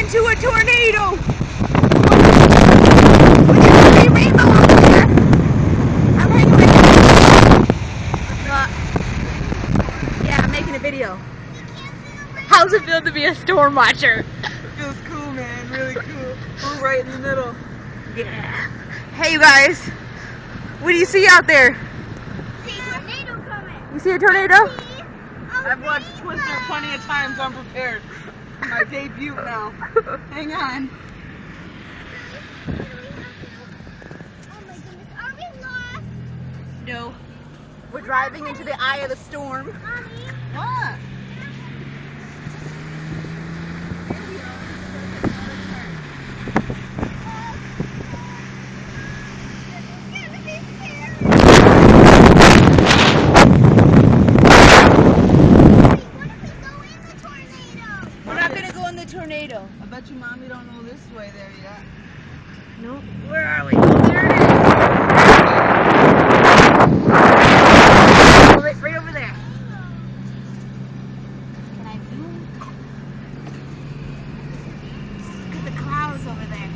into a tornado. Look at the big rainbow over there. I'm hanging with yeah, I'm making a video. How's it feel to be a storm watcher? Feels cool, man. Really cool. We're right in the middle. Yeah. Hey, you guys. What do you see out there? See a tornado coming. You see a tornado? I've watched Twister plenty of times. I'm prepared. My debut now. Hang on. Oh my goodness, are we lost? No. We're driving into the eye of the storm. Mommy? What? Tornado. I bet you Mommy don't know this way there yet. Nope. Where are we? Oh, there it is. Right over there. Can I zoom? Look at the clouds over there.